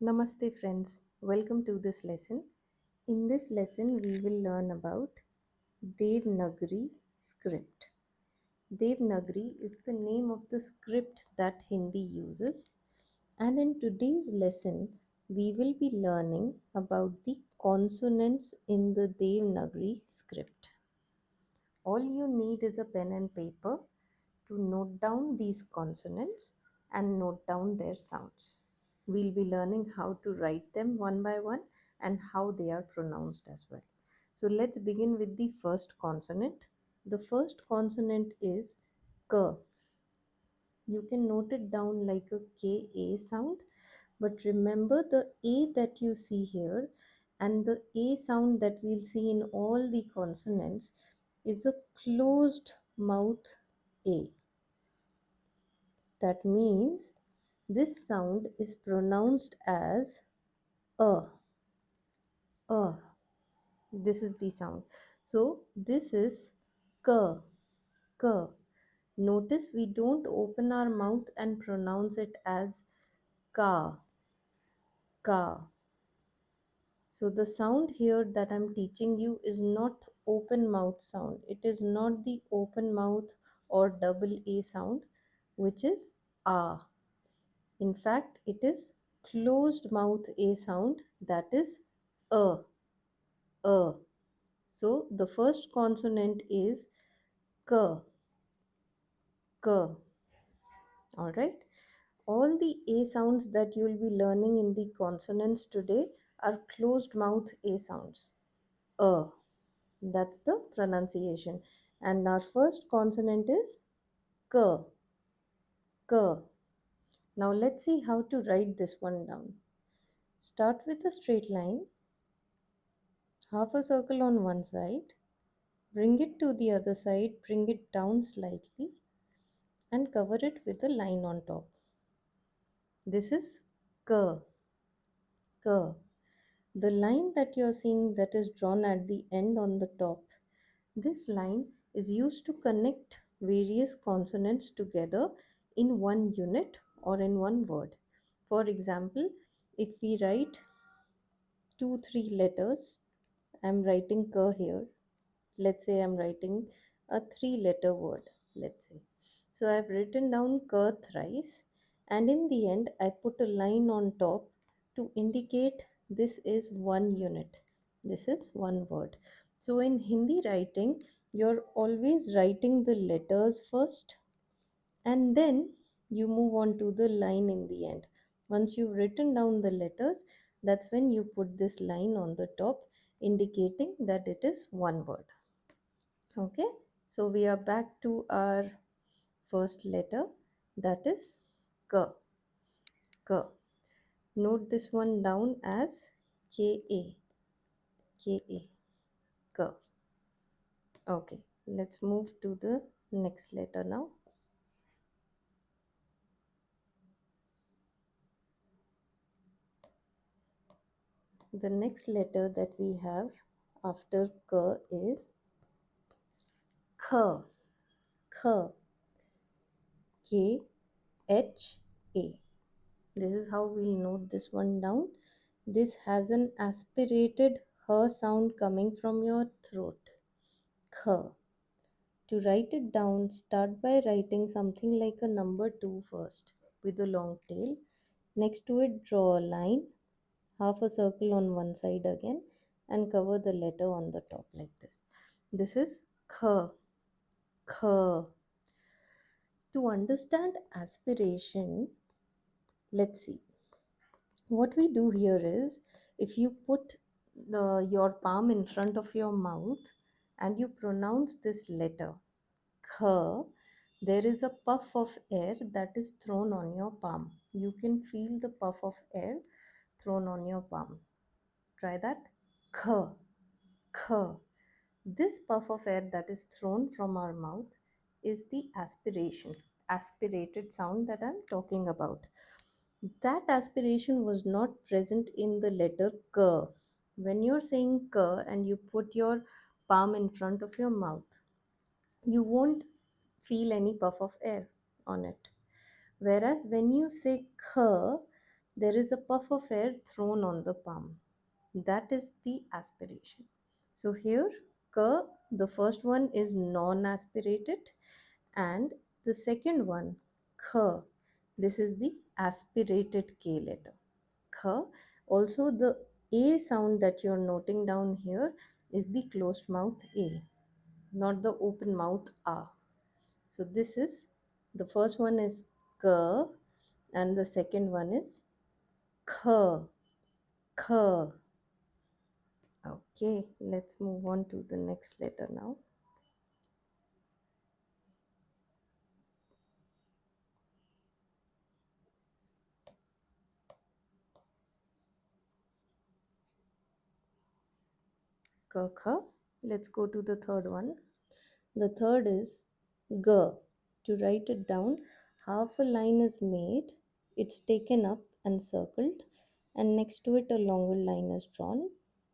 Namaste friends, welcome to this lesson. In this lesson we will learn about Devanagari Script. Devanagari is the name of the script that Hindi uses, and in today's lesson we will be learning about the consonants in the Devanagari script. All you need is a pen and paper to note down these consonants and note down their sounds. We'll be learning how to write them one by one and how they are pronounced as well. So let's begin with the first consonant. The first consonant is K. You can note it down like a KA sound, but remember the A that you see here and the A sound that we'll see in all the consonants is a closed mouth A. That means this sound is pronounced as a. A. This is the sound. So this is K. K. Notice we don't open our mouth and pronounce it as ka. Ka. So the sound here that I'm teaching you is not open mouth sound. It is not the open mouth or double A sound, which is ah. In fact, it is closed mouth A sound, that is a. A. So the first consonant is k. K. All right. All the A sounds that you will be learning in the consonants today are closed mouth A sounds. A. That's the pronunciation. And our first consonant is K. K. Now let's see how to write this one down. Start with a straight line, half a circle on one side, bring it to the other side, bring it down slightly, and cover it with a line on top. This is K. K. The line that you're seeing that is drawn at the end on the top, this line is used to connect various consonants together in one unit or in one word. For example, if we write 2, 3 letters, I'm writing K here. Let's say I'm writing a 3-letter word, let's say. So I've written down K thrice, and in the end I put a line on top to indicate this is one unit. This is one word. So in Hindi writing, you're always writing the letters first and then you move on to the line in the end. Once you've written down the letters, that's when you put this line on the top indicating that it is one word. Okay, so we are back to our first letter, that is K. K. Note this one down as KA. KA. K. Okay, let's move to the next letter now. The next letter that we have after K is Kh. Kh. K-H-A. This is how we'll note this one down. This has an aspirated h sound coming from your throat. Kh. To write it down, start by writing something like a number 2 first with a long tail. Next to it, draw a line, half a circle on one side again, and cover the letter on the top like this. This is Kh. Kh. To understand aspiration, let's see. What we do here is, if you put your palm in front of your mouth and you pronounce this letter Kh, there is a puff of air that is thrown on your palm. You can feel the puff of air thrown on your palm. Try that. Kh. Kh. This puff of air that is thrown from our mouth is the aspiration, aspirated sound that I'm talking about. That aspiration was not present in the letter K. When you're saying K and you put your palm in front of your mouth, you won't feel any puff of air on it. Whereas when you say K, There is a puff of air thrown on the palm. That is the aspiration. So here, ka, the first one is non-aspirated, and the second one, kha, this is the aspirated K letter. Kha. Also, the A sound that you're noting down here is the closed mouth A, not the open mouth A. So this is, the first one is ka, and the second one is kha, kha. Okay, let's move on to the next letter now. Ka, kha. Let's go to the third one. The third is G. To write it down, half a line is made, it's taken up and circled, and next to it a longer line is drawn.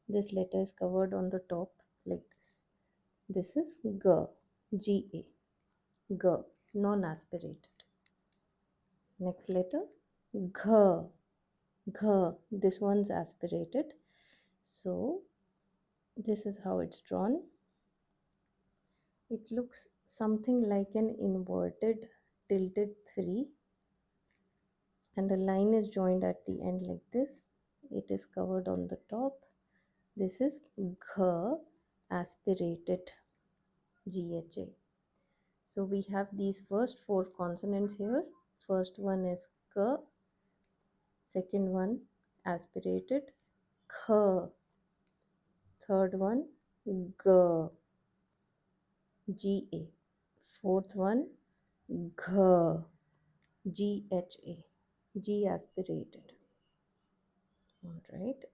This letter is covered on the top like this. This is G, G-A, G, non-aspirated. Next letter, Gh, Gh, this one's aspirated. So this is how it's drawn. It looks something like an inverted tilted 3, and a line is joined at the end like this. It is covered on the top. This is gh aspirated, gha. So we have these first four consonants here. First one is k, second one aspirated kh, third one g, ga, fourth one gh, gha, g aspirated. All right,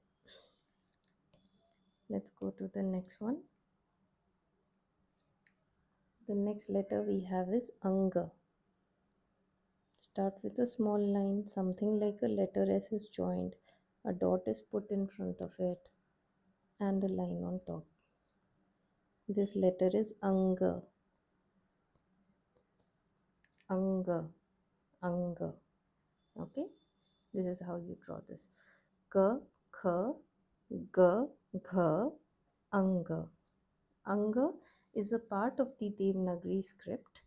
let's go to the next one. The next letter we have is Anga. Start with a small line, something like a letter S is joined, a dot is put in front of it, and a line on top. This letter is Anga. Anga. Anga. Okay? This is how you draw this. K, K, G, Gh, Anga. Anga is a part of the Devanagari script.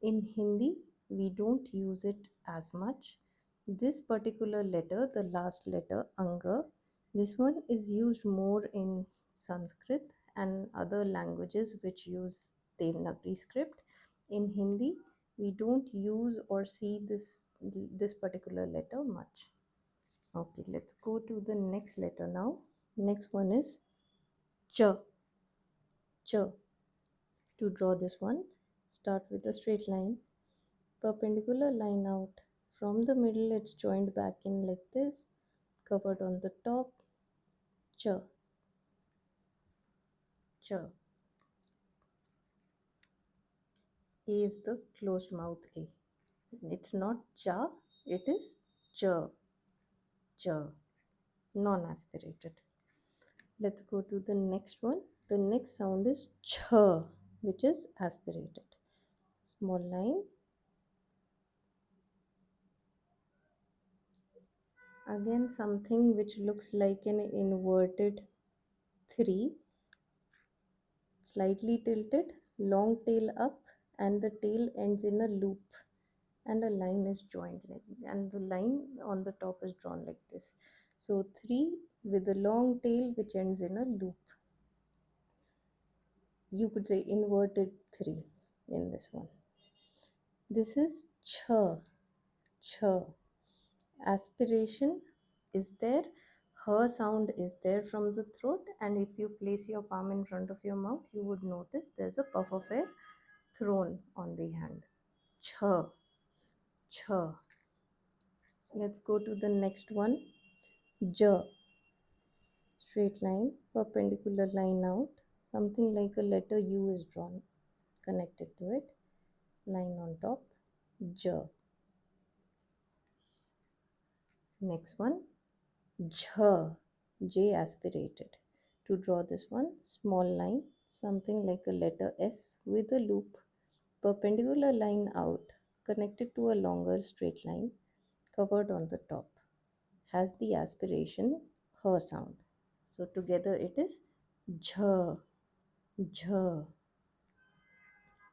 In Hindi, we don't use it as much. This particular letter, the last letter, Anga, this one is used more in Sanskrit and other languages which use Devanagari script. In Hindi, we don't use or see this particular letter much. Okay, let's go to the next letter now. Next one is Ch. Ch. To draw this one, start with a straight line, perpendicular line out. From the middle, it's joined back in like this, covered on the top. Ch, ch. A is the closed mouth A. It's not cha, it is ch, ch, non-aspirated. Let's go to the next one. The next sound is ch, which is aspirated. Small line. Again, something which looks like an inverted 3, slightly tilted, long tail up, and the tail ends in a loop, and a line is joined like, and the line on the top is drawn like this. So 3 with a long tail which ends in a loop. You could say inverted 3 in this one. This is ch, ch. Aspiration is there, her sound is there from the throat, and if you place your palm in front of your mouth, you would notice there's a puff of air thrown on the hand. Ch, ch. Let's go to the next one. J. Straight line, perpendicular line out, something like a letter U is drawn, connected to it, line on top. J. Next one, J. J aspirated. To draw this one, small line, something like a letter S with a loop, perpendicular line out, connected to a longer straight line, covered on the top. has the aspiration her sound. So together it is jh, jh.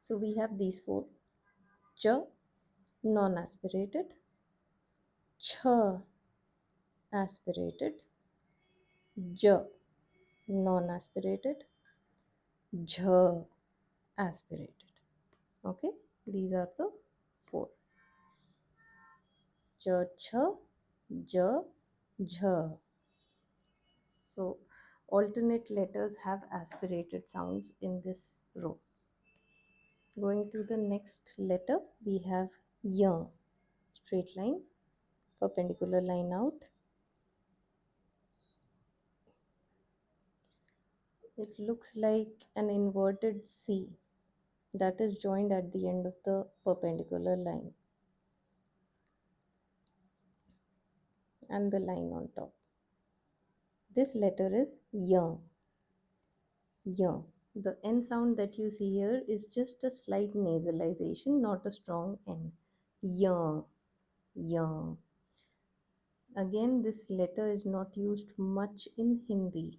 So we have these four: ch, non-aspirated; ch, aspirated; j, non-aspirated; jh, aspirated. Okay, these are the four: ch, ch, j, jh. So alternate letters have aspirated sounds in this row. Going to the next letter, we have y, straight line, perpendicular line out. It looks like an inverted C that is joined at the end of the perpendicular line and the line on top. This letter is y, y. The N sound that you see here is just a slight nasalization, not a strong N. Y, y. Again, this letter is not used much in Hindi,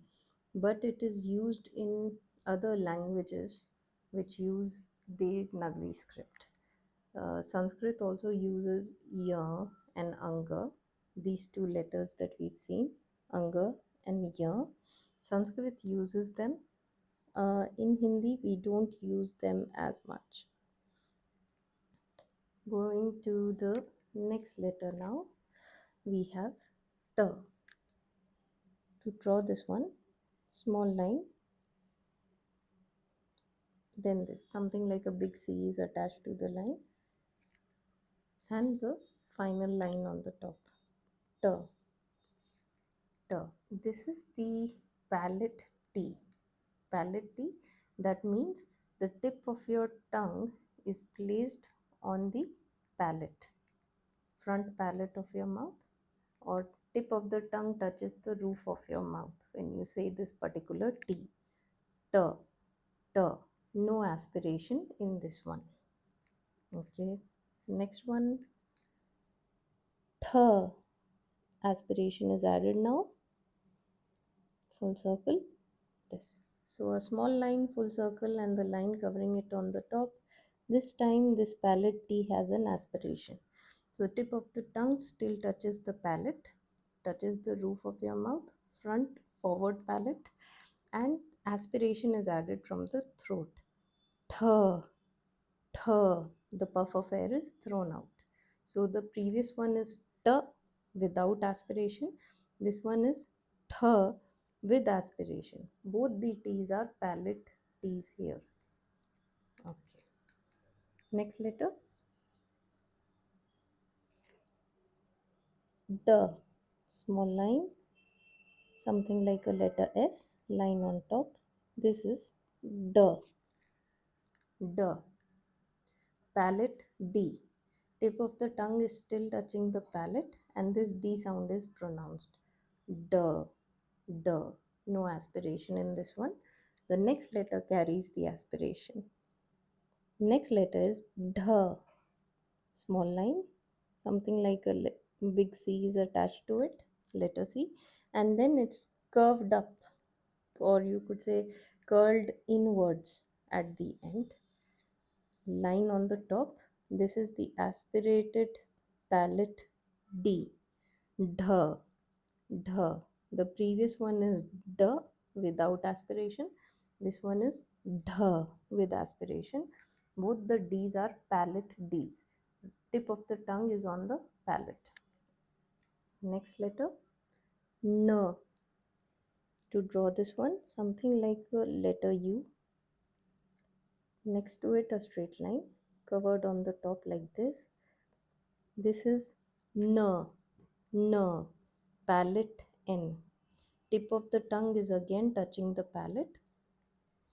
but it is used in other languages which use Devanagari script. Sanskrit also uses ya and anga, these two letters that we've seen, anga and ya. Sanskrit uses them. In Hindi, we don't use them as much. Going to the next letter now, we have t. To draw this one, small line, then this, something like a big C is attached to the line, and the final line on the top, t, t. This is the palate T. Palate T, that means the tip of your tongue is placed on the palate, front palate of your mouth, or tip of the tongue touches the roof of your mouth when you say this particular T. T, T. No aspiration in this one. Okay. Next one, th. Aspiration is added now. Full circle. This. So a small line, full circle, and the line covering it on the top. This time this palate T has an aspiration. So tip of the tongue still touches the palate, touches the roof of your mouth, front forward palate, and aspiration is added from the throat. Th, th. The puff of air is thrown out. So the previous one is t without aspiration. This one is th with aspiration. Both the T's are palate T's here. Okay. Next letter, D. Small line, something like a letter S, line on top. This is D. D. Palate D. Tip of the tongue is still touching the palate, and this D sound is pronounced. D. D. No aspiration in this one. The next letter carries the aspiration. Next letter is D. Small line, something like a big C is attached to it, letter C, and then it's curved up, or you could say curled inwards at the end. Line on the top, this is the aspirated palate D. Dh, dh. The previous one is d without aspiration. This one is dh with aspiration. Both the D's are palate D's. Tip of the tongue is on the palate. Next letter, N. To draw this one, something like a letter U. Next to it, a straight line covered on the top like this. This is N. N. Palate N. Tip of the tongue is again touching the palate,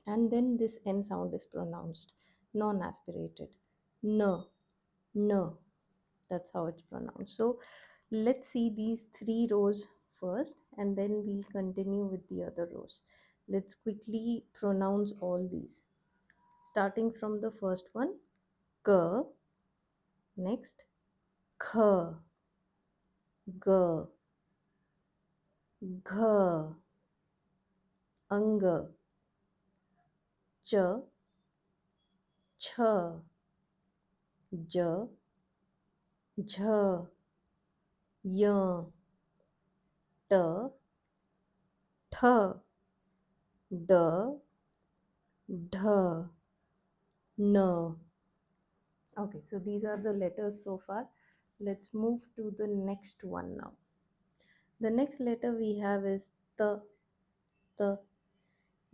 and then this N sound is pronounced, non-aspirated. N. N. That's how it's pronounced. So let's see these three rows first, and then we'll continue with the other rows. Let's quickly pronounce all these, starting from the first one, k. Next, kh, g, Gh, ang, ch, ch, j, jh, y, t, th, d, dh, n. Okay, so these are the letters so far. Let's move to the next one now. The next letter we have is the. The.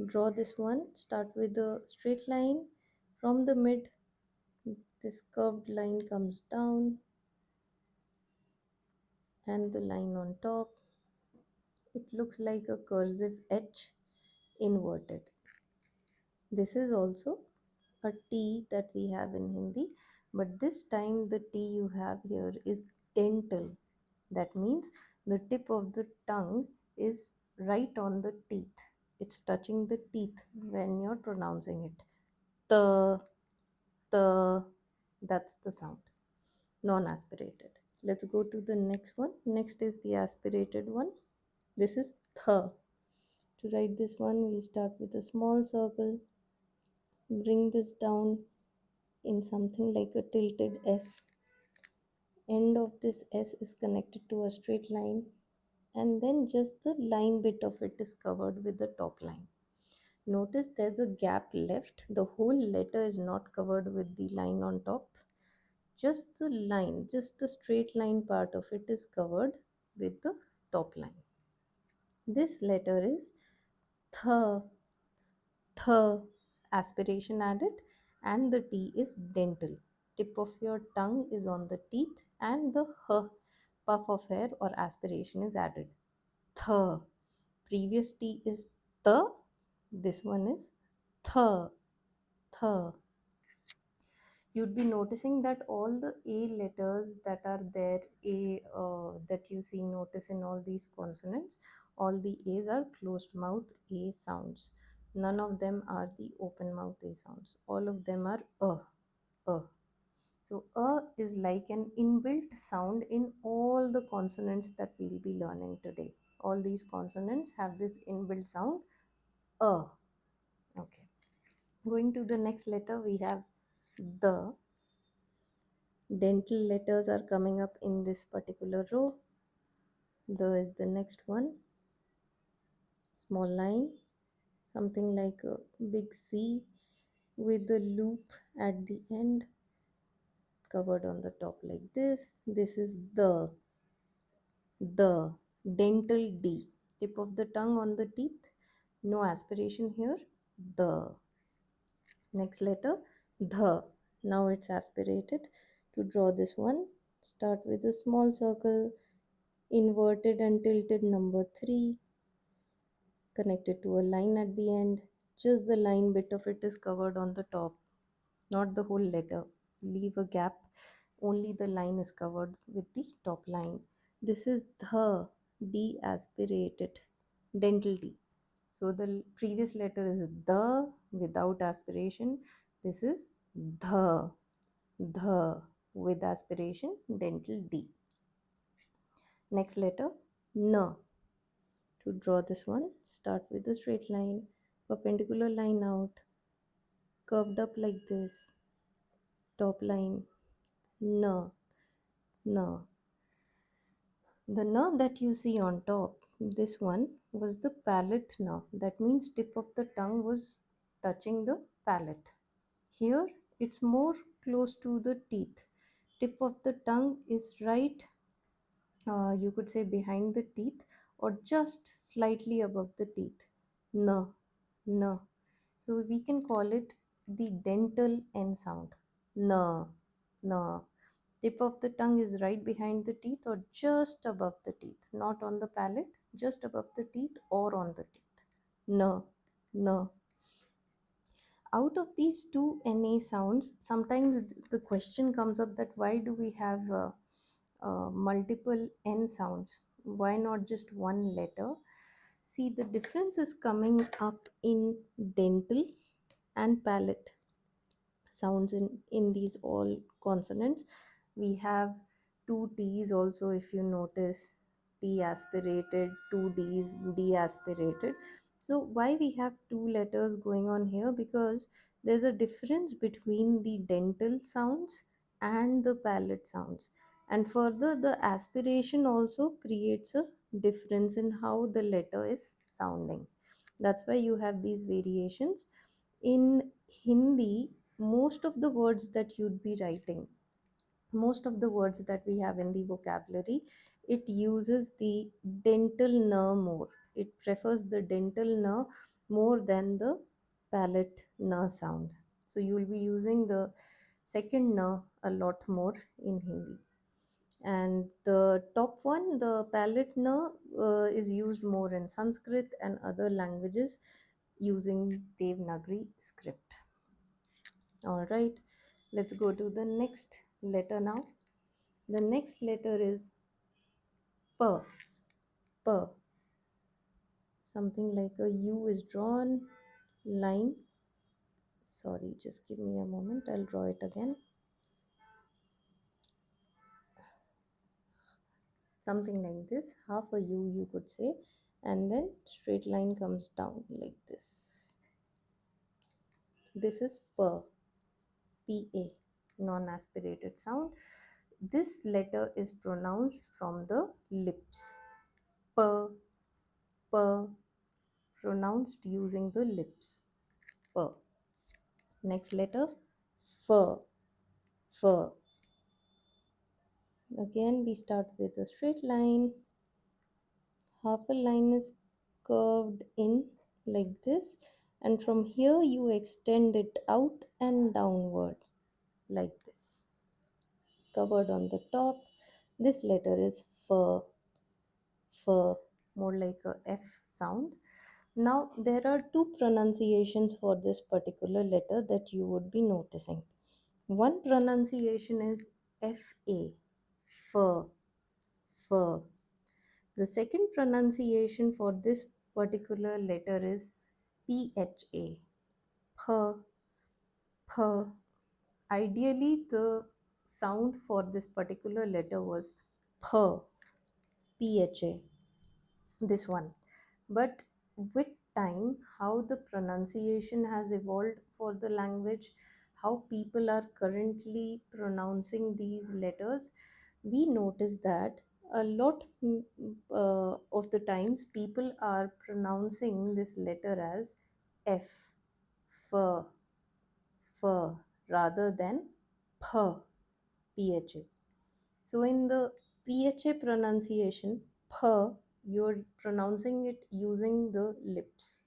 Draw this one. Start with a straight line. From the mid, this curved line comes down, and the line on top. It looks like a cursive H inverted. This is also a T that we have in Hindi, but this time the T you have here is dental. That means the tip of the tongue is right on the teeth. It's touching the teeth when you're pronouncing it. The, that's the sound. Non-aspirated. Let's go to the next one. Next is the aspirated one. This is th. To write this one, we start with a small circle, bring this down in something like a tilted S. End of this S is connected to a straight line, and then just the line bit of it is covered with the top line. Notice there's a gap left. The whole letter is not covered with the line on top. Just the line, just the straight line part of it is covered with the top line. This letter is th, th, aspiration added, and the T is dental. Tip of your tongue is on the teeth, and the h, puff of hair or aspiration is added. Th. Previous T is the, this one is th, th. You'd be noticing that all the A letters that are there, A that you see notice in all these consonants, all the A's are closed mouth A sounds. None of them are the open mouth A sounds. All of them are uh. So is like an inbuilt sound in all the consonants that we'll be learning today. All these consonants have this inbuilt sound uh. Okay. Going to the next letter, we have the. Dental letters are coming up in this particular row. The is the next one. Small line, something like a big C with the loop at the end, covered on the top like this. This is the dental D. Tip of the tongue on the teeth. No aspiration here. The. Next letter, the. Now it's aspirated. To draw this one, start with a small circle, inverted and tilted number 3, connected to a line at the end. Just the line bit of it is covered on the top, not the whole letter. Leave a gap, only the line is covered with the top line. This is the D aspirated, dental D. So the previous letter is the without aspiration. This is the with aspiration, dental D. Next letter, N. To draw this one, start with a straight line, perpendicular line out, curved up like this, top line, N, N. The N that you see on top, this one was the palate N. That means tip of the tongue was touching the palate. Here it's more close to the teeth. Tip of the tongue is right, you could say behind the teeth or just slightly above the teeth. N, N. So we can call it the dental N sound. N, N. Tip of the tongue is right behind the teeth or just above the teeth, not on the palate, just above the teeth or on the teeth. N, N. Out of these two NA sounds, sometimes the question comes up that why do we have multiple N sounds? Why not just one letter? See, the difference is coming up in dental and palate sounds in these all consonants. We have two T's also, if you notice. T aspirated, two D's, D aspirated. So why we have two letters going on here? Because there's a difference between the dental sounds and the palate sounds. And further, the aspiration also creates a difference in how the letter is sounding. That's why you have these variations. In Hindi, most of the words that you'd be writing, most of the words that we have in the vocabulary, it uses the dental ner more. It prefers the dental ner more than the palate ner sound. So you will be using the second ner a lot more in Hindi. And the top one, the palate ner, is used more in Sanskrit and other languages using Devanagari script. All right, let's go to the next letter now. The next letter is P. P. Something like a U is drawn, line. Sorry, just give me a moment. I'll draw it again. Something like this. Half a U, you could say. And then straight line comes down like this. This is P. P-A. Non-aspirated sound. This letter is pronounced from the lips. P. P. Pronounced using the lips. P. Next letter, F. F. Again, we start with a straight line. Half a line is curved in like this, and from here you extend it out and downward like this. Covered on the top, this letter is F. F. More like a F sound. Now, there are two pronunciations for this particular letter that you would be noticing. One pronunciation is F-A, F, F. The second pronunciation for this particular letter is P-H-A, P, P. Ideally, the sound for this particular letter was P, P-H-A, this one. But with time, how the pronunciation has evolved for the language, how people are currently pronouncing these letters, we notice that a lot of the times people are pronouncing this letter as F, F, F rather than P, PHA. So in the PHA pronunciation, P, you're pronouncing it using the lips,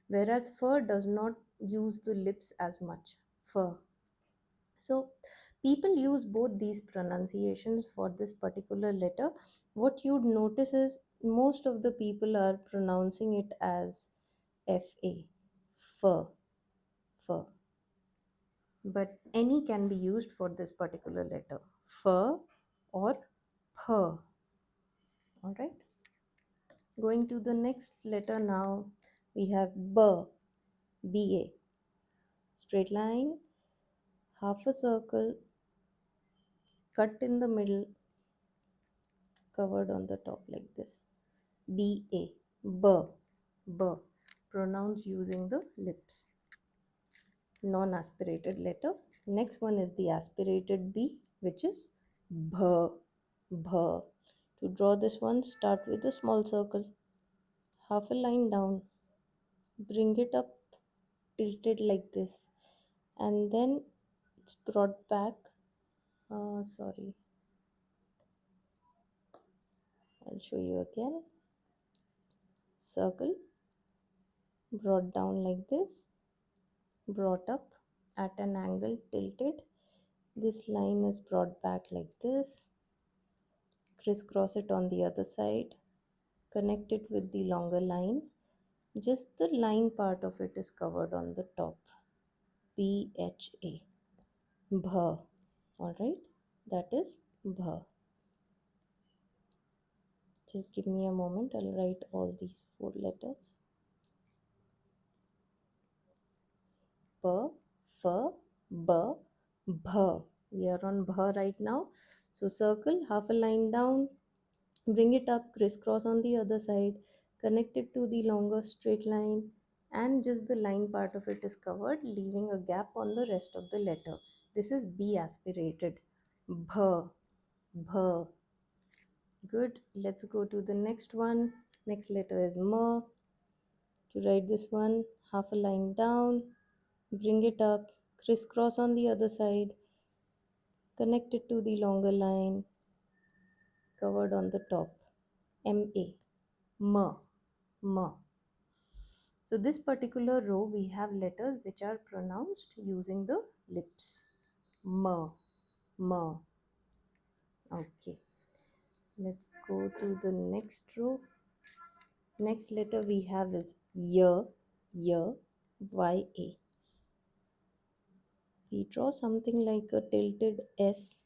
whereas fur does not use the lips as much. Fur. So people use both these pronunciations for this particular letter. What you'd notice is most of the people are pronouncing it as FA, fur, fur. But any can be used for this particular letter, fur or pur. All right. Going to the next letter now, we have B, B-A. Straight line, half a circle, cut in the middle, covered on the top like this. B-A, B, B. Pronounced using the lips. Non-aspirated letter. Next one is the aspirated B, which is B, B. To draw this one, start with a small circle, half a line down, bring it up, tilted like this, and then it's brought back. Sorry, I'll show you again. Circle, brought down like this, brought up at an angle, tilted. This line is brought back like this, crisscross it on the other side, connect it with the longer line. Just the line part of it is covered on the top. PHA, Bha. Alright, that is Bha. Just give me a moment, I'll write all these four letters. P, F, B, Bh. We are on Bh right now. So circle, half a line down, Bring it up, crisscross on the other side, connect it to the longer straight line, and just the line part of it is covered, leaving a gap on the rest of the letter. This is B aspirated. Bh, bh. Good. Let's go to the next one. Next letter is M. To write this one, half a line down, bring it up, crisscross on the other side, connect it to the longer line, covered on the top. M-A. M. M. So this particular row, we have letters which are pronounced using the lips. M. M. Okay. Let's go to the next row. Next letter we have is Y. Y. Y-A. We draw something like a tilted S,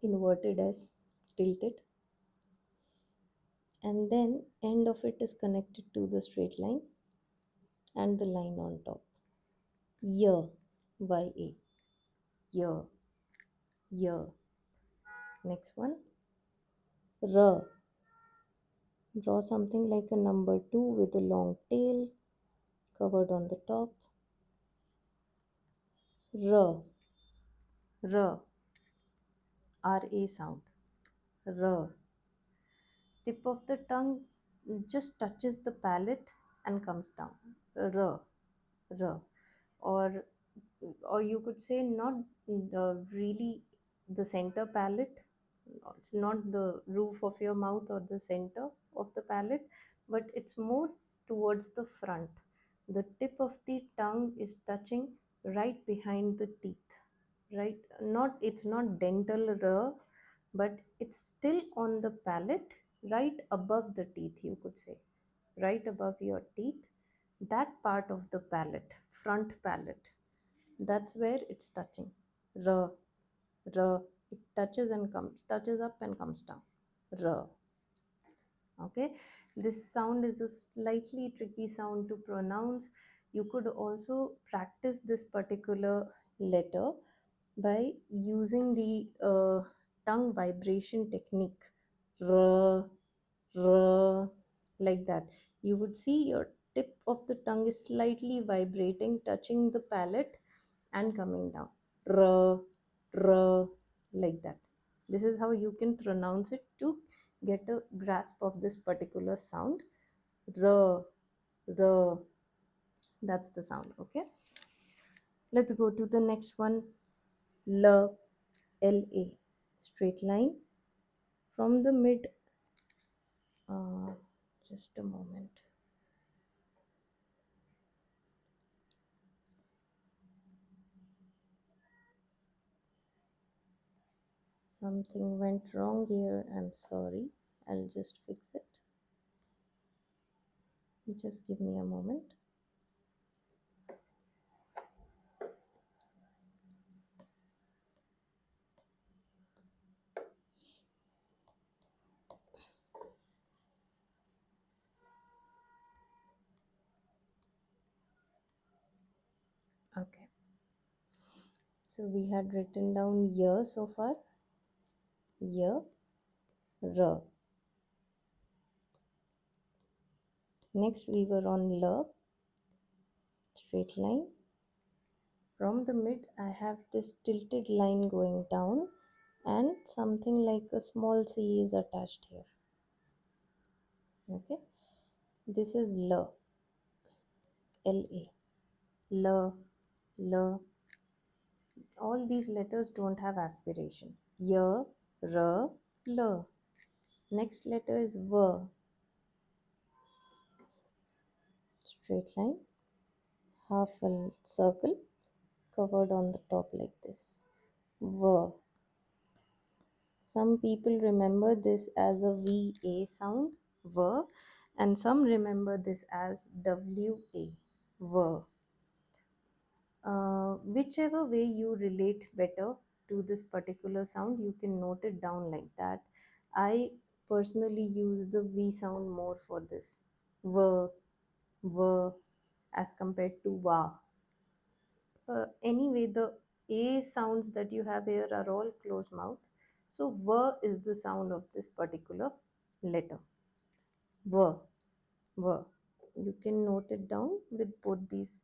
inverted S, tilted, and then end of it is connected to the straight line and the line on top. Y. Y-A. Y. Y. Next one. R. Draw something like a number 2 with a long tail covered on the top. R. R. R-A sound. R. Tip of the tongue just touches the palate and comes down. R. R. Or you could say not really the center palate. It's not the roof of your mouth or the center of the palate, but it's more towards the front. The tip of the tongue is touching right behind the teeth, right? Not, it's not dental r, but it's still on the palate, right above the teeth, you could say, right above your teeth. That part of the palate, front palate, that's where it's touching. R. R. It touches and comes, touches up and comes down. R. Okay, this sound is a slightly tricky sound to pronounce. You could also practice this particular letter by using the tongue vibration technique. R, R, like that. You would see your tip of the tongue is slightly vibrating, touching the palate and coming down. R, R, like that. This is how you can pronounce it to get a grasp of this particular sound. R, R, that's the sound. Okay, let's go to the next one. L, L-A, straight line from the mid. Uh, just a moment. Something went wrong here. I'm sorry. I'll just fix it. Just give me a moment. Okay. So we had written down year so far. Year, R. Next we were on L, straight line. From the mid I have this tilted line going down and something like a small C is attached here. Okay. This is L, L-A. L, L. All these letters don't have aspiration. Y, R, L. Next letter is V. Straight line, half a circle covered on the top like this. V. Some people remember this as a VA sound, V, and some remember this as WA, V. Whichever way you relate better to this particular sound, you can note it down like that. I personally use the V sound more for this. V, V, as compared to Va. Anyway, the A sounds that you have here are all closed mouth. So v is the sound of this particular letter. V, v. You can note it down with both these.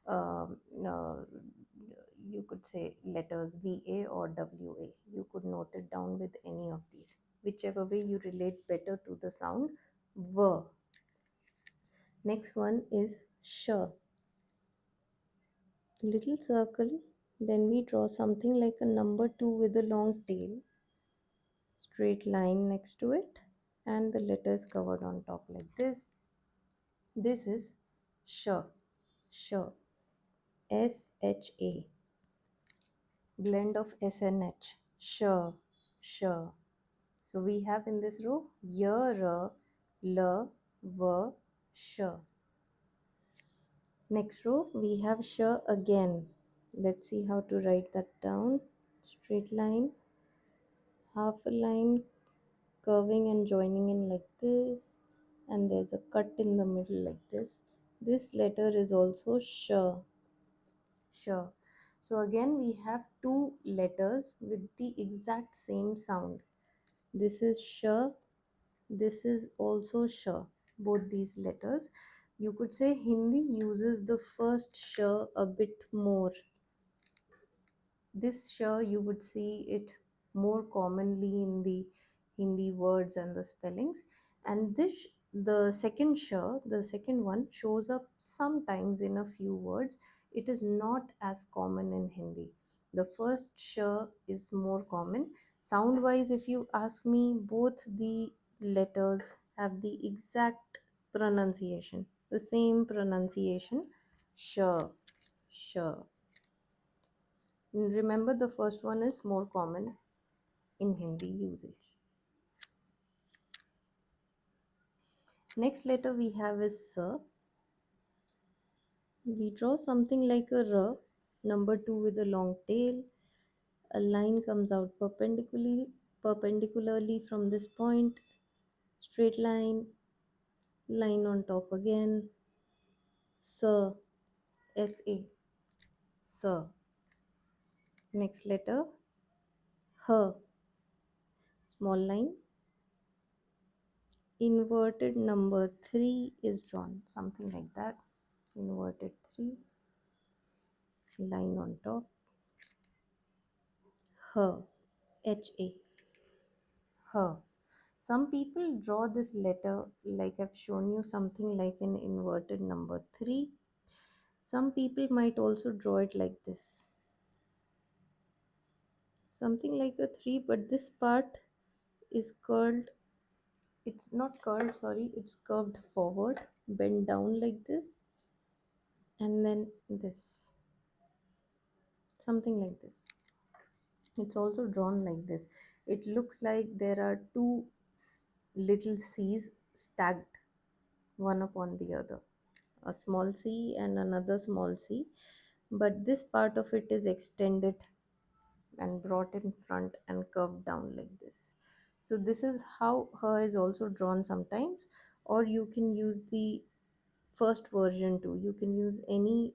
Um, uh, you could say letters VA or WA. You could note it down with any of these, whichever way you relate better to the sound V. Next one is sh. Little circle, then we draw something like a number 2 with a long tail, straight line next to it, and the letters covered on top like this. This is sh, sh, SHA, blend of S and H, sh, sh. So we have in this row y, r, l, v, sh. Next row we have sh again. Let's see how to write that down. Straight line, half a line, curving and joining in like this, and there's a cut in the middle like this. This letter is also sh, sh. So again we have two letters with the exact same sound. This is sh, this is also sh, both these letters. You could say Hindi uses the first sh a bit more. This sh you would see it more commonly in the Hindi words and the spellings, and this the second sh, the second one shows up sometimes in a few words. It is not as common in Hindi. The first sh is more common. Sound wise, if you ask me, both the letters have the exact pronunciation, the same pronunciation, sh, sh. Remember, the first one is more common in Hindi usage. Next letter we have is S. We draw something like a R, number 2 with a long tail. A line comes out perpendicularly from this point. Straight line, line on top again. S, S-A, S. Next letter, H. Small line, inverted number 3 is drawn, something like that. Inverted 3, line on top. H, H-A, H. Some people draw this letter like I've shown you, something like an inverted number 3. Some people might also draw it like this, something like a 3, but this part is curled. It's not curled, sorry, it's curved forward, bent down like this, and then this, something like this. It's also drawn like this. It looks like there are two little C's stacked one upon the other, a small c and another small c, but this part of it is extended and brought in front and curved down like this. So this is how her is also drawn sometimes, or you can use the first version too. You can use any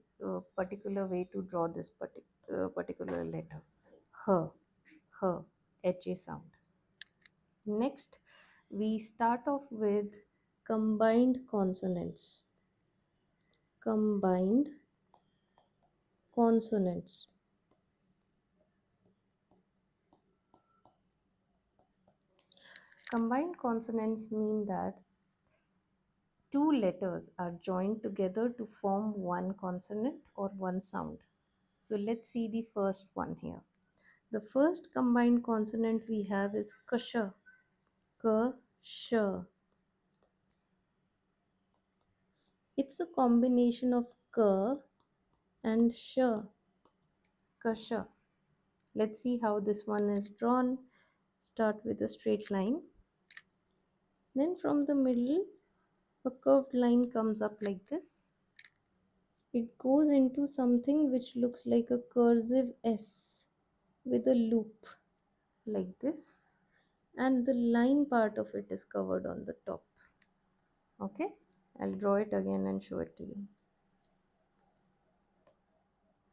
particular way to draw this particular letter, her, her, ha sound. Next we start off with combined consonants. Combined consonants. Combined consonants mean that two letters are joined together to form one consonant or one sound. So let's see the first one here. The first combined consonant we have is kasha. Kasha. It's a combination of ka and sha. Kasha. Let's see how this one is drawn. Start with a straight line. Then from the middle, a curved line comes up like this. It goes into something which looks like a cursive S with a loop like this, and the line part of it is covered on the top. Okay, I'll draw it again and show it to you.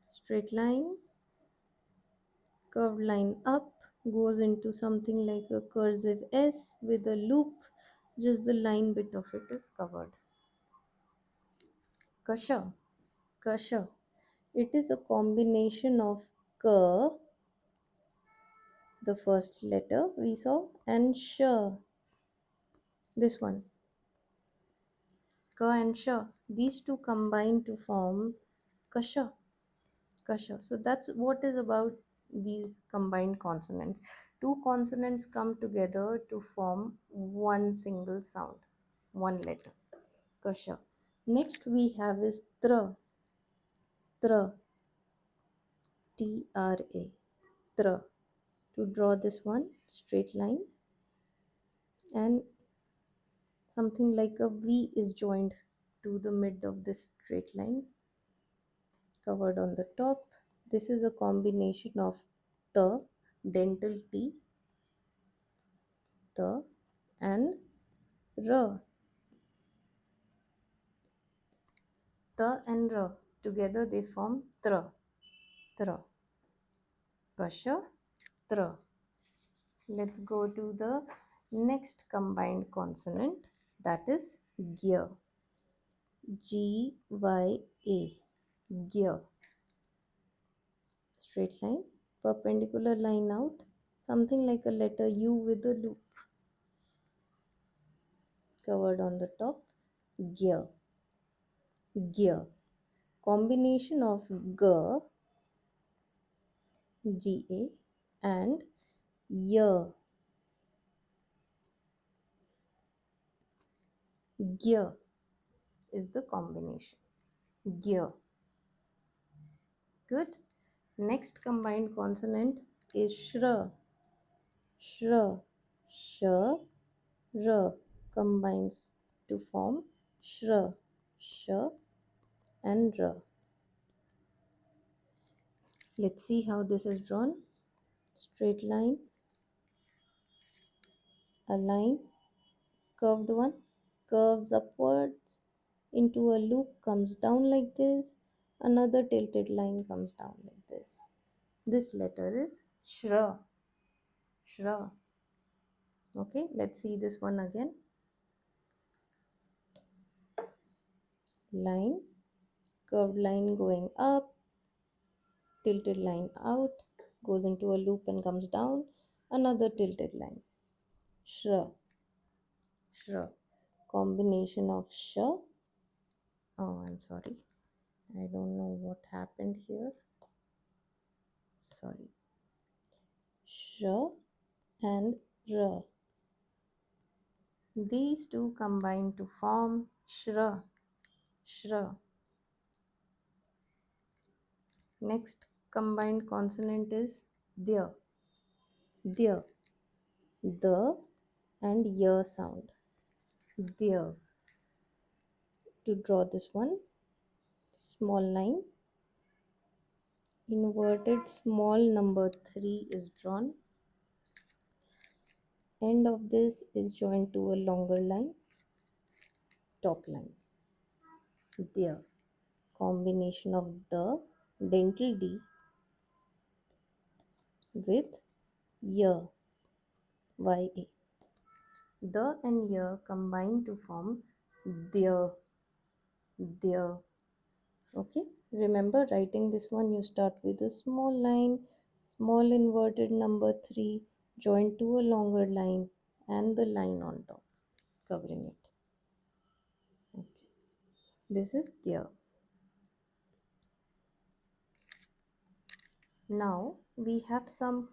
Straight line, curved line up, goes into something like a cursive S with a loop. Just the line bit of it is covered. Kasha. Kasha. It is a combination of ka, the first letter we saw, and sh, this one. Ka and sh. These two combine to form kasha. Kasha. So that's what is about these combined consonants. Two consonants come together to form one single sound, one letter. Kasha. Next we have is tra. Tra. T-R-A. Tra. To draw this one, straight line, and something like a V is joined to the mid of this straight line, covered on the top. This is a combination of the, dental T, the, and r. The and r together they form tra. Tra. Kasha. Tra. Let's go to the next combined consonant, that is gya. G-Y-A. Gya. Straight line, perpendicular line out, something like a letter U with a loop, covered on the top. Gya. Gya. Combination of g, G-A, and y. Gya is the combination. Gya. Good. Next combined consonant is shra. Shra. Sh, r combines to form shra. Sh and r. Let's see how this is drawn. Straight line, a line, curved one, curves upwards into a loop, comes down like this, another tilted line comes down like this. This letter is shra. Shra. Okay, let's see this one again. Line, curved line going up, tilted line out, goes into a loop and comes down, another tilted line. Shra. Shra. Combination of sh. Oh, I'm sorry. I don't know what happened here. Sorry. Sh and r. These two combine to form shra. Shra. Next combined consonant is dya. Dya. The and y sound. Dya. To draw this one, small line, inverted small number 3 is drawn. End of this is joined to a longer line, top line. Dya. Combination of the, dental D, with y, Y-A. The and y combine to form their. Their. Okay, remember writing this one, you start with a small line, small inverted number 3 joined to a longer line and the line on top covering it. Okay, this is their. Now we have some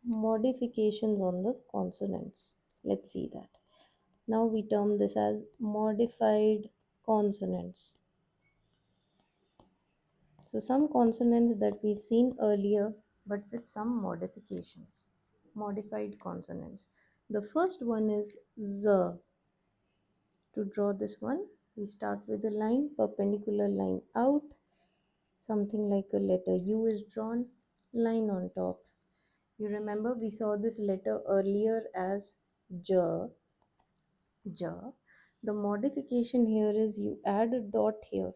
modifications on the consonants. Let's see that. Now we term this as modified consonants. So some consonants that we've seen earlier but with some modifications. Modified consonants. The first one is z. To draw this one, we start with a line, perpendicular line out, something like a letter U is drawn, line on top. You remember we saw this letter earlier as j. J. The modification here is you add a dot here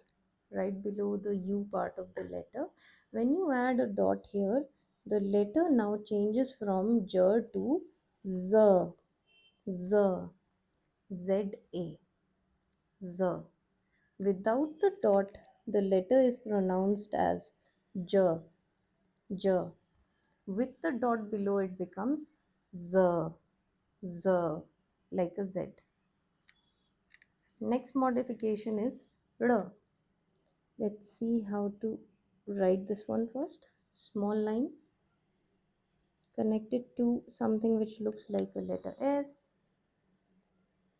right below the U part of the letter. When you add a dot here, The letter now changes from j to z, z, z-a, z. Without the dot, the letter is pronounced as j, j. With the dot below, it becomes z, z, like a z. Next modification is r. Let's see how to write this one first. Small line connected to something which looks like a letter S,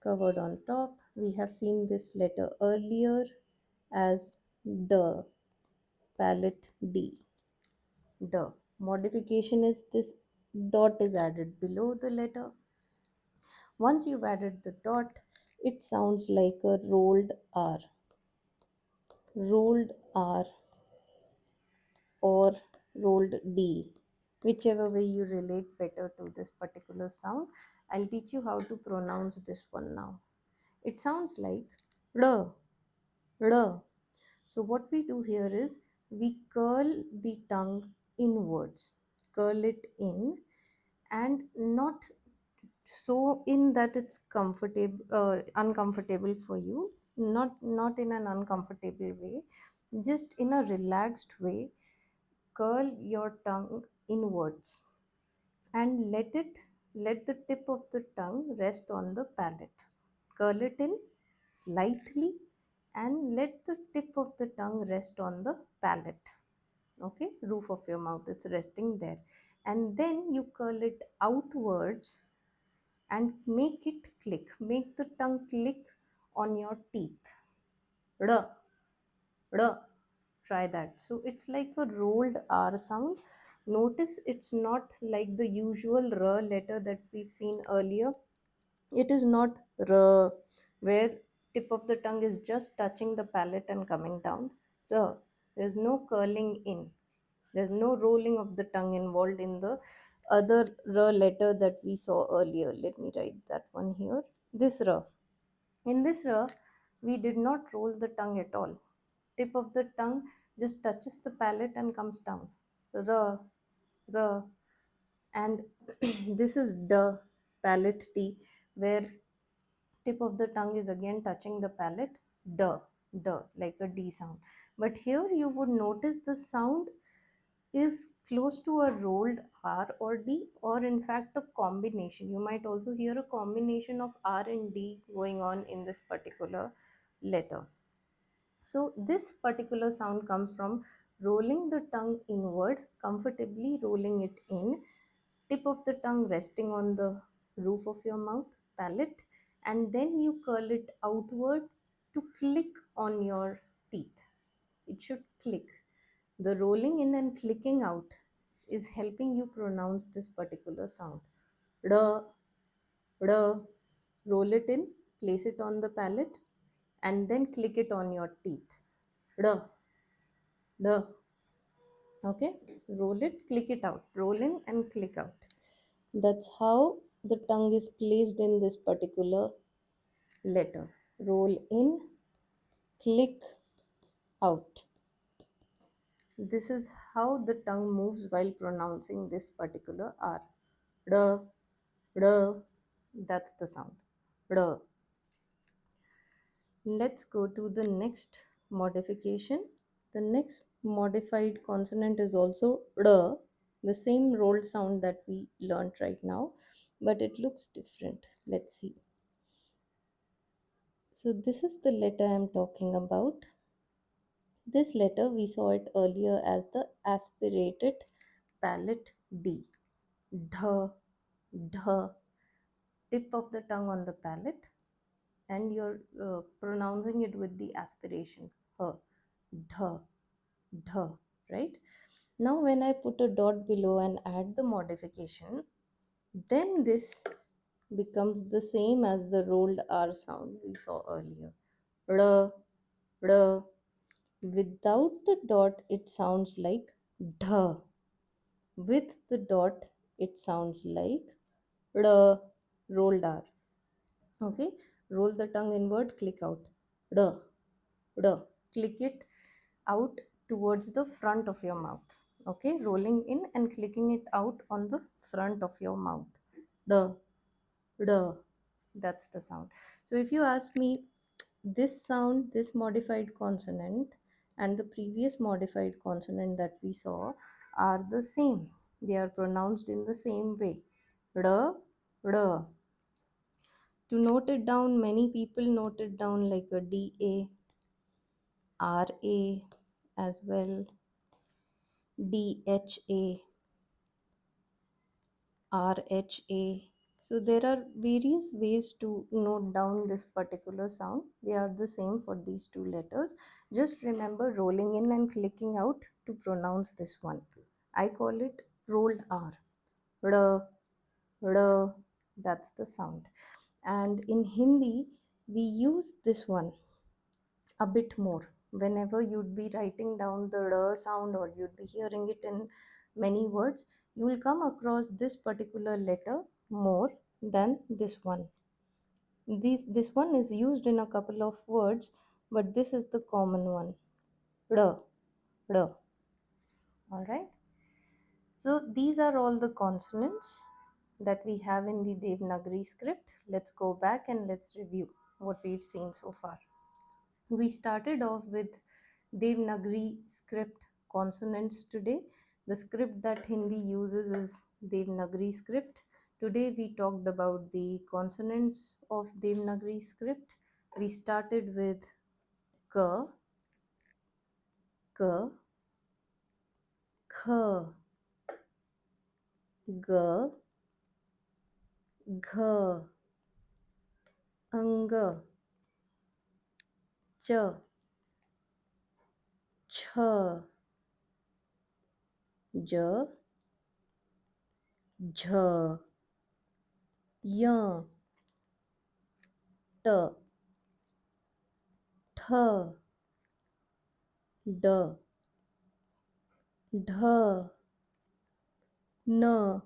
covered on top. We have seen this letter earlier as D, palette D. D. Modification is this dot is added below the letter. Once you've added the dot, it sounds like a rolled R or rolled D, whichever way you relate better to this particular sound. I'll teach you how to pronounce this one now. It sounds like R, R. So what we do here is we curl the tongue inwards, curl it in, and not so in that it's comfortable, uncomfortable for you, not in an uncomfortable way, just in a relaxed way. Curl your tongue inwards and let the tip of the tongue rest on the palate. Curl it in slightly and let the tip of the tongue rest on the palate. Okay, roof of your mouth, it's resting there. And then you curl it outwards and make it click. Make the tongue click on your teeth. R, R. Try that. So it's like a rolled R sound. Notice it's not like the usual R letter that we've seen earlier. It is not R, where tip of the tongue is just touching the palate and coming down. R. There's no curling in. There's no rolling of the tongue involved in the other R letter that we saw earlier. Let me write that one here. This R. In this R, we did not roll the tongue at all. Tip of the tongue just touches the palate and comes down. R, R. And this is D, palate T, where tip of the tongue is again touching the palate. D, D, like a D sound. But here you would notice the sound is close to a rolled R or D, or in fact a combination. You might also hear a combination of R and D going on in this particular letter. So this particular sound comes from rolling the tongue inward, comfortably rolling it in, tip of the tongue resting on the roof of your mouth, palate, and then you curl it outward to click on your teeth. It should click. The rolling in and clicking out is helping you pronounce this particular sound. D, D. Roll it in, place it on the palate, and then click it on your teeth. D, D. Okay, roll it, click it out, roll in and click out. That's how the tongue is placed in this particular letter. Roll in, click out. This is how the tongue moves while pronouncing this particular R. D, D. That's the sound. D. Let's go to the next modification. The next modified consonant is also R, the same rolled sound that we learned right now, but it looks different. Let's see. So this is the letter I'm talking about. This letter, we saw it earlier as the aspirated palate D. D, D. Tip of the tongue on the palate, and you're pronouncing it with the aspiration. H, D, D, right? Now when I put a dot below and add the modification, then this becomes the same as the rolled R sound we saw earlier. R, R. Without the dot, it sounds like D. With the dot, it sounds like R, rolled R. Okay, roll the tongue inward, click out. R, R. Click it out towards the front of your mouth. Okay, rolling in and clicking it out on the front of your mouth. The, the, that's the sound. So if you ask me, this sound, this modified consonant and the previous modified consonant that we saw are the same. They are pronounced in the same way. R, R. To note it down, many people note it down like a DA, RA as well, DHA, RHA. So there are various ways to note down this particular sound. They are the same for these two letters. Just remember rolling in and clicking out to pronounce this one. I call it rolled R. R, R, that's the sound. And in Hindi, we use this one a bit more. Whenever you'd be writing down the r sound or you'd be hearing it in many words, you will come across this particular letter more than this one. This one is used in a couple of words, but this is the common one. R, R. All right. So these are all the consonants that we have in the Devanagari script. Let's go back and let's review what we've seen so far. We started off with Devanagari script consonants today. The script that Hindi uses is Devanagari script. Today we talked about the consonants of Devanagari script. We started with K, K, Kh, G, Gh, Ang, Ch, Ch, J, Jh, Y, T, Th, D, Dh, N,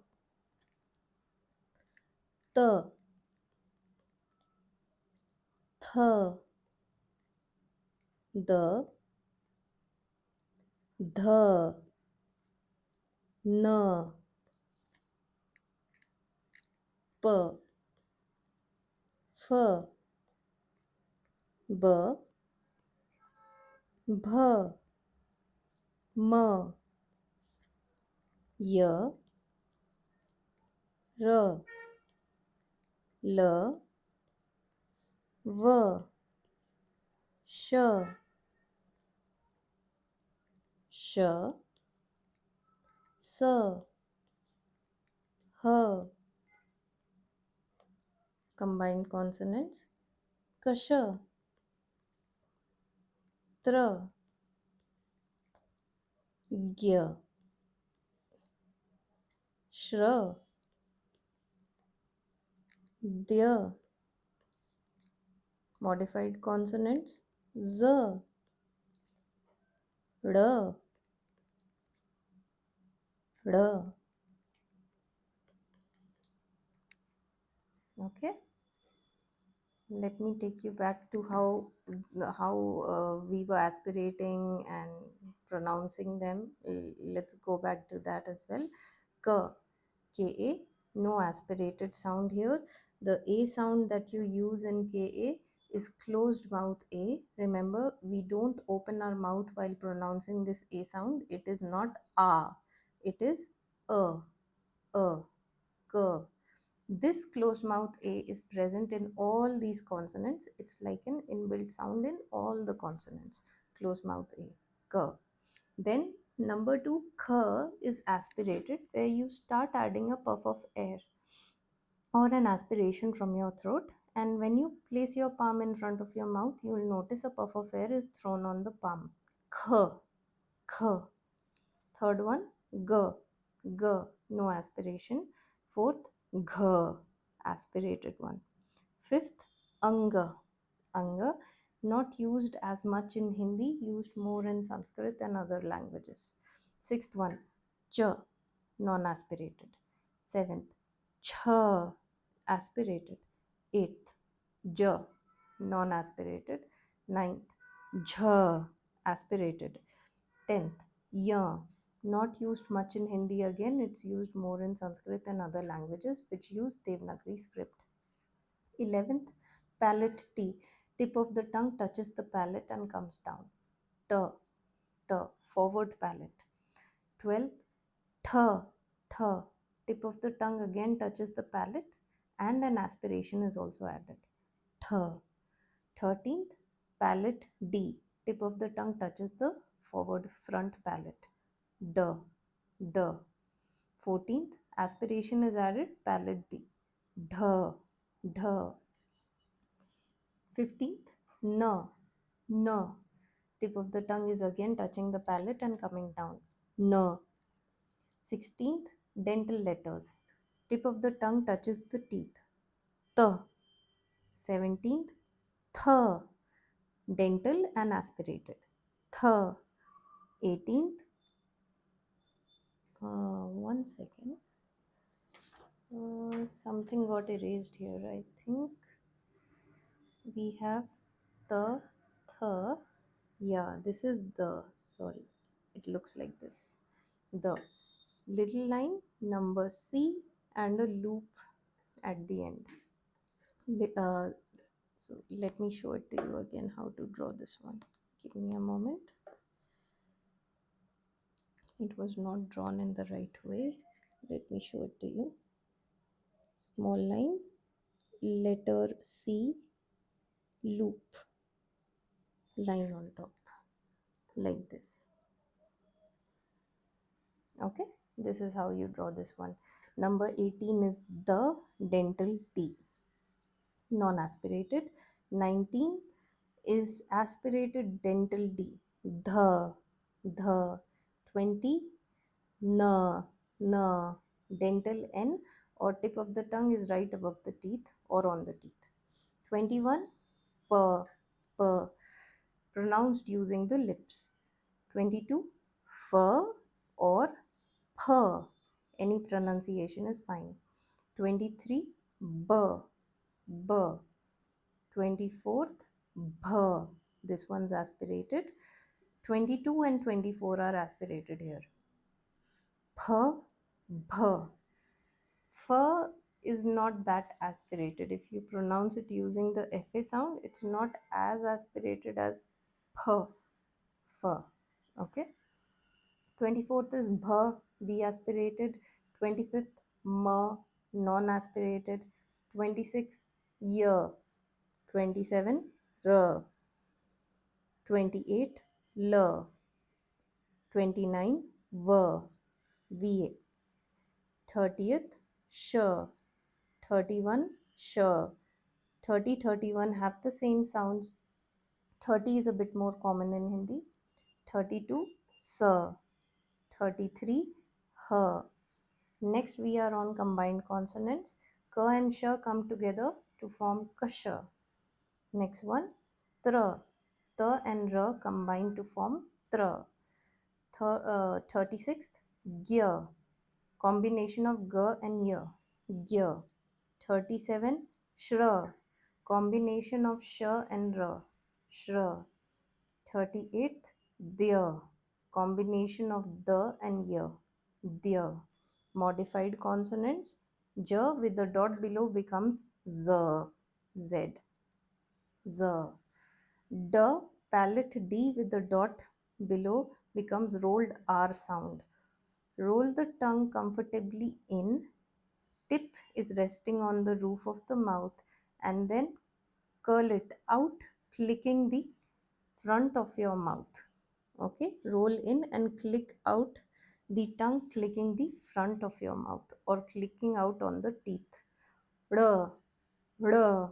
T, Th, D, Th, N, P, F, B, Bh, M, Y, R, L, V, Sh, Sh, S, H. Combined consonants. Kash, Tra, Gya, Shra, Dya. Modified consonants. Z, R, R. Okay. Let me take you back to how we were aspirating and pronouncing them. Let's go back to that as well. K, Ka, no aspirated sound here. The A sound that you use in Ka is closed mouth A. Remember, we don't open our mouth while pronouncing this A sound. It is not A. It is A, A, K. This closed mouth A is present in all these consonants. It's like an inbuilt sound in all the consonants. Closed mouth A, K. Then number two, kh is aspirated, where you start adding a puff of air or an aspiration from your throat. And when you place your palm in front of your mouth, you will notice a puff of air is thrown on the palm. Kh, kh. Third one, g, g, no aspiration. Fourth, gh, aspirated one. Fifth, anga, anga, not used as much in Hindi, used more in Sanskrit and other languages. Sixth one, ch, non-aspirated. Seventh, ch, aspirated. Eighth, j, non-aspirated. Ninth, jh, aspirated. 10th, ya, Not used much in Hindi again, it's used more in Sanskrit and other languages which use Devanagari script. 11th, palate T. Tip of the tongue touches the palate and comes down. T, T, forward palate. 12th, Th, Th. Tip of the tongue again touches the palate and an aspiration is also added. Th. 13th, palate D. Tip of the tongue touches the forward front palate. D, D. 14th, aspiration is added, palate D. Dh, Dh. 15th, N, N. Tip of the tongue is again touching the palate and coming down. N. 16th, dental letters. Tip of the tongue touches the teeth. T. 17th, Th. Dental and aspirated. Th. 18th, one second. Something got erased here. I think we have the, th. Yeah, this is the. Sorry, it looks like this. The little line, number C, and a loop at the end. So let me show it to you again how to draw this one. Give me a moment. It was not drawn in the right way. Let me show it to you. Small line, letter C, loop, line on top, like this. Okay, this is how you draw this one. Number 18 is the dental T, non-aspirated. 19 is aspirated dental D, the. 20, na, na, dental N, or tip of the tongue is right above the teeth or on the teeth. 21, p, p, pronounced using the lips. 22, f or p, any pronunciation is fine. 23, b, b. 24th, bh, this one's aspirated. 22 and 24 are aspirated here. Ph, bh. F is not that aspirated. If you pronounce it using the FA sound, it's not as aspirated as ph, f. Okay. 24th is bh, B aspirated. 25th, m, non-aspirated. 26th, y. 27, r. 28, l. 29, v, va. 30th, sh. 31, sh. 30, 31 have the same sounds. 30 is a bit more common in Hindi. 32, sa. 33, ha. Next we are on combined consonants. Ka and sh come together to form kasha. Next one, tra. Ta and ra combine to form tra. 36th, gya. Combination of g and y. Gya. 37, shra. Combination of sh and ra. Shra. 38th, dya. Combination of the and y. Dya. Modified consonants. J with the dot below becomes z. Z. Z. D, palate D with the dot below becomes rolled R sound. Roll the tongue comfortably in. Tip is resting on the roof of the mouth and then curl it out, clicking the front of your mouth. Okay, roll in and click out the tongue, clicking the front of your mouth or clicking out on the teeth. R, R.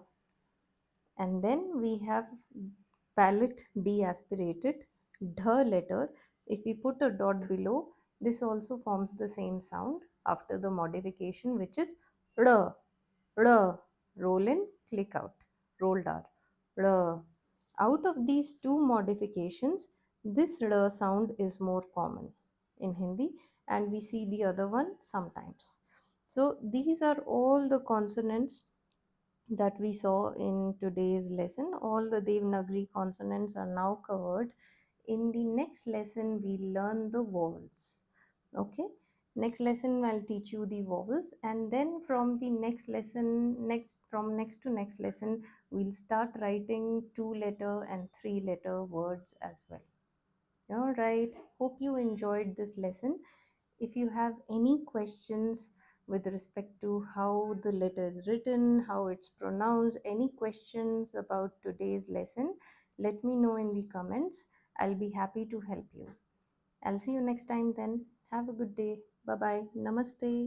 And then we have palate D aspirated, D letter. If we put a dot below, this also forms the same sound after the modification, which is R, R. Roll in, click out, rolled R, R. Out of these two modifications, this R sound is more common in Hindi, and we see the other one sometimes. So these are all the consonants that we saw in today's lesson. All the Devanagari consonants are now covered. In the next lesson, we learn the vowels. Okay, next lesson I'll teach you the vowels, and then from the next lesson, next to next lesson, we'll start writing 2 letter and 3 letter words as well. All right, hope you enjoyed this lesson. If you have any questions with respect to how the letter is written, how it's pronounced, any questions about today's lesson, let me know in the comments. I'll be happy to help you. I'll see you next time then. Have a good day. Bye bye. Namaste.